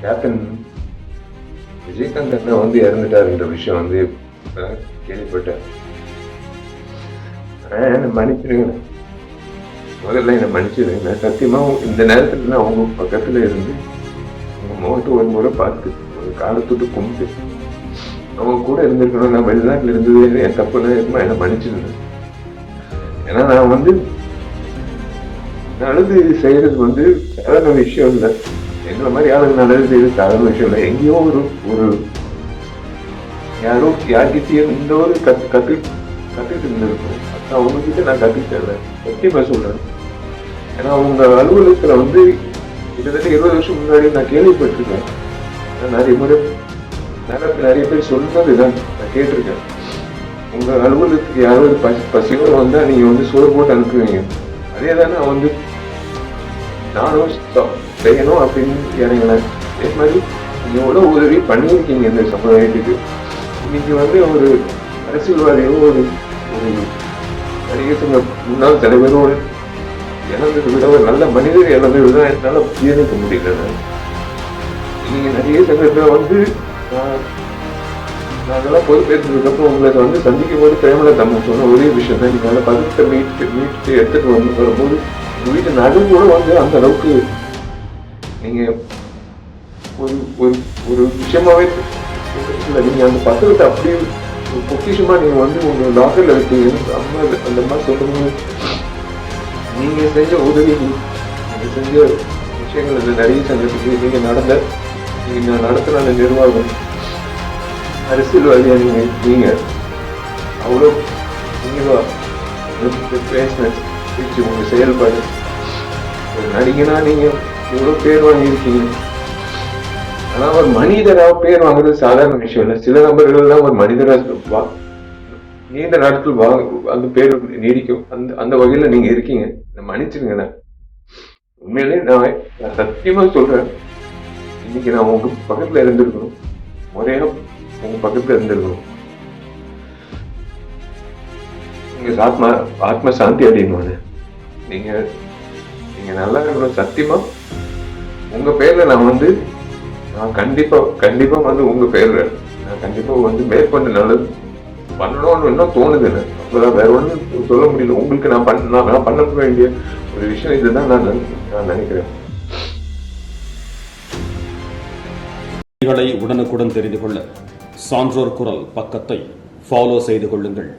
Captain Vijayakanth அண்ணா வந்து இறந்துட்டாருன்ற விஷயம் வந்து கேள்விப்பட்டேன். என்ன மன்னிச்சிருங்க, முதல்ல என்ன மன்னிச்சிருங்க. சத்தியமா இந்த நேரத்துல நான் அவங்க பக்கத்துல இருந்து உங்க முகத்தை ஒரு முறை பார்த்து ஒரு காலத்தொட்டு கும்பிட்டு அவங்க கூட இருந்திருக்கணும். நான் வெளிநாட்டுல இருந்தது என் தப்புன்னு இருக்குமா என்ன மன்னிச்சிருந்தேன். ஏன்னா நான் வந்து நல்லது செய்யறது வந்து சாதாரண விஷயம் இல்லை. எங்களை மாதிரி ஆளுங்க நல்லது செய்யறது சாதாரண விஷயம் இல்லை. எங்கேயோ ஒரு யாரோ யார்கிட்டயும் இந்த ஒரு கத்துக்கிட்டு இருந்திருக்கும். அவங்க கிட்ட நான் கத்துக்கிட்டேன், சத்தியமா சொல்றேன். ஏன்னா அவங்க அலுவலகத்துல வந்து கிட்டத்தட்ட 20 வருஷம் முன்னாடி நான் கேள்விப்பட்டிருக்கேன். நிறைய முறை நிறைய பேர் சொன்னதுதான் நான் கேட்டிருக்கேன். உங்க அலுவலகத்துக்கு யாராவது பசியோட வந்தா நீங்க வந்து சோறு போட்டு அனுப்புவீங்க. அதே தானே வந்து நானும் செய்யணும் அப்படின்னு இறங்கினேன். அதே மாதிரி நீங்க எவ்வளவு உதவி பண்ணியிருக்கீங்க இந்த சமுதாயத்துக்கு. இன்னைக்கு வந்து ஒரு அரசியல்வாதியோ ஒரு நடிகர் சங்க முன்னாள் தலைவரோடு இழந்ததை விட ஒரு நல்ல மனிதர் இழந்ததை விட என்னால ஜீரணிக்க முடியல. நீங்க நடிகர் சங்கத்துல வந்து நாங்கெல்லாம் பொறுப்பேற்றதுக்கு அப்புறம் உங்களை வந்து சந்திக்கும் போது பிரேமலதா அம்மா சொன்ன ஒரே விஷயம் தான், நீங்க பதத்தை மீட்டு எடுத்துட்டு வந்து வரும்போது உங்க வீட்டு நடு கூட வந்து அந்த அளவுக்கு நீங்க ஒரு விஷயமாவே இல்லை. நீங்க அந்த பத்திரத்தை அப்படியே பொக்கிஷமா நீங்க வந்து உங்க லாக்கர்ல வைக்கீங்க. அம்மா அந்த மாதிரி சொல்லும்போது நீங்க செஞ்ச உதவி, நீங்க செஞ்ச விஷயங்கள் இந்த நிறைய சங்கத்துக்கு நீங்க நடத்தின அந்த நிர்வாகம், அரசியல்வாதியா நீங்க அவ்வளோ பேசின உங்க செயல்பாடு, ஒரு நடிகனா நீங்க இவ்வளவு பேர் வாங்கியிருக்கீங்க. ஆனா ஒரு மனிதராக பேர் வாங்குறது சாதாரண விஷயம் இல்லை. சில நபர்கள் தான் ஒரு மனிதராக நீண்ட நாட்கள் அந்த பேர் நீடிக்கும். அந்த வகையில நீங்க இருக்கீங்க. மன்னிச்சிருங்க. உண்மையிலே நான் சத்தியமா சொல்றேன், இன்னைக்கு நான் உங்க பக்கத்துல இருந்திருக்கணும், முறையா உங்க பக்கத்துல இருந்திருக்கணும். உங்க ஆத்ம சாந்தி அடையணும். நீங்க நல்லா இருக்கணும். சத்தியமா உங்க பேர்ல நான் கண்டிப்பா வந்து உங்க பேர்ல நான் கண்டிப்பா வந்து மேற்கொண்டு நல்லது பண்ணணும்னு இன்னும் தோணுது. அப்பதான் வேற ஒண்ணும் சொல்ல முடியல. உங்களுக்கு நான் பண்ண வேண்டிய ஒரு விஷயம் இதுதான் நான் நினைக்கிறேன். உடனுக்குடன் தெரிந்து கொள்ள சான்றோர் குரல் பக்கத்தை ஃபாலோ செய்து கொள்ளுங்கள்.